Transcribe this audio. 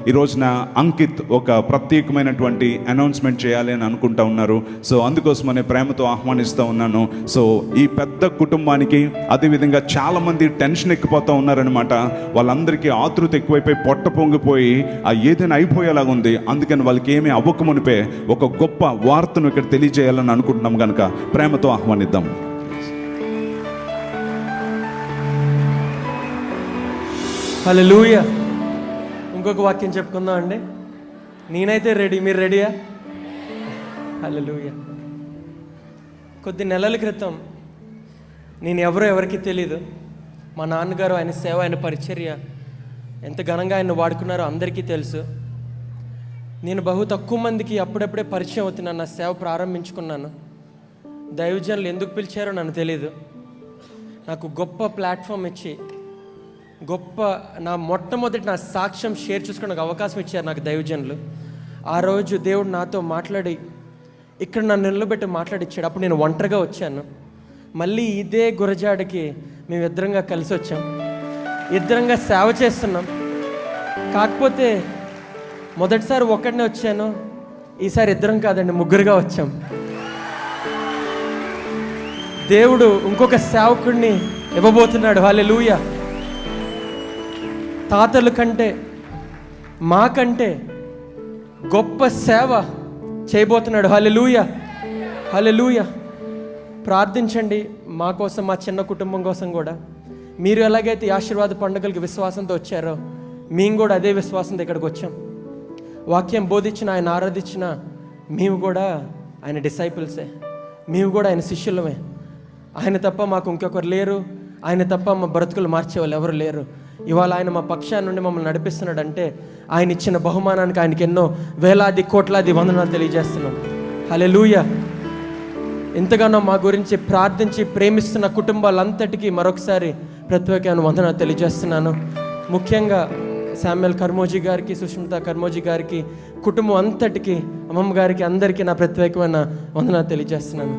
ఈ రోజున అంకిత్ ఒక ప్రత్యేకమైనటువంటి అనౌన్స్మెంట్ చేయాలి అని అనుకుంటా ఉన్నారు. సో అందుకోసమనే ప్రేమతో ఆహ్వానిస్తూ ఉన్నాను. సో ఈ పెద్ద కుటుంబానికి అదేవిధంగా చాలామంది టెన్షన్ ఎక్కిపోతూ ఉన్నారనమాట. వాళ్ళందరికీ ఆతృత ఎక్కువైపోయి పొట్ట పొంగిపోయి ఏదైనా అయిపోయేలాగా ఉంది. అందుకని వాళ్ళకి ఏమీ అవ్వకమునిపే ఒక గొప్ప వార్తను ఇక్కడ తెలియజేయాలని అనుకుంటున్నాం కనుక ప్రేమతో ఆహ్వానిద్దాం. హల్లెలూయా. ఇంకొక వాక్యం చెప్పుకుందాం అండి. నేనైతే రెడీ, మీరు రెడీయా? హల్లెలూయా. కొద్ది నెలల క్రితం నేను ఎవరికి తెలియదు. మా నాన్నగారు ఆయన సేవ, ఆయన పరిచర్య ఎంత ఘనంగా ఆయన వాడుకున్నారో అందరికీ తెలుసు. నేను బహు తక్కువ మందికి అప్పుడప్పుడే పరిచయం అవుతున్నాను. నా సేవ ప్రారంభించుకున్నాను. దైవజనులు ఎందుకు పిలిచారో నాకు తెలియదు. నాకు గొప్ప ప్లాట్ఫామ్ ఇచ్చి నా మొట్టమొదటి నా సాక్ష్యం షేర్ చేసుకోవడానికి అవకాశం ఇచ్చారు నాకు దైవజనులు. ఆ రోజు దేవుడు నాతో మాట్లాడి ఇక్కడ నన్ను నిలబెట్టి మాట్లాడిచ్చాడు. అప్పుడు నేను ఒంటరిగా వచ్చాను. మళ్ళీ ఇదే గురజాడకి మేము ఇద్దరంగా కలిసి వచ్చాం, ఇద్దరంగా సేవ చేస్తున్నాం. కాకపోతే మొదటిసారి ఒక్కడినే వచ్చాను, ఈసారి ఇద్దరం కాదండి, ముగ్గురుగా వచ్చాం. దేవుడు ఇంకొక సేవకుడిని ఇవ్వబోతున్నాడు. హల్లెలూయా. తాతల కంటే మాకంటే గొప్ప సేవ చేయబోతున్నాడు. హల్లెలూయా, హల్లెలూయా. ప్రార్థించండి మా కోసం, మా చిన్న కుటుంబం కోసం కూడా. మీరు ఎలాగైతే ఆశీర్వాద పండుగలకి విశ్వాసంతో వచ్చారో మేము కూడా అదే విశ్వాసంతో ఇక్కడికి వచ్చాం. వాక్యం బోధించిన, ఆయన ఆరాధించిన మేము కూడా ఆయన డిసైపుల్సే, మేము కూడా ఆయన శిష్యులమే. ఆయన తప్ప మాకు ఇంకొకరు లేరు, ఆయన తప్ప మా బ్రతుకులు మార్చేవాళ్ళు ఎవరు లేరు. ఇవాళ ఆయన మా పక్షాన్ని నుండి మమ్మల్ని నడిపిస్తున్నాడు అంటే ఆయన ఇచ్చిన బహుమానానికి ఆయనకి ఎన్నో వేలాది కోట్లాది వందనాలు తెలియజేస్తున్నాం. హల్లెలూయా. ఎంతగానో మా గురించి ప్రార్థించి ప్రేమిస్తున్న కుటుంబాలంతటికీ మరొకసారి ప్రత్యేకమైన వందనాలు తెలియజేస్తున్నాను. ముఖ్యంగా శామ్యుల్ కర్మోజీ గారికి, సుష్మిత కర్మోజీ గారికి, కుటుంబం అంతటికి, అమ్మమ్మ గారికి, అందరికీ నా ప్రత్యేకమైన వందనాలు తెలియజేస్తున్నాను.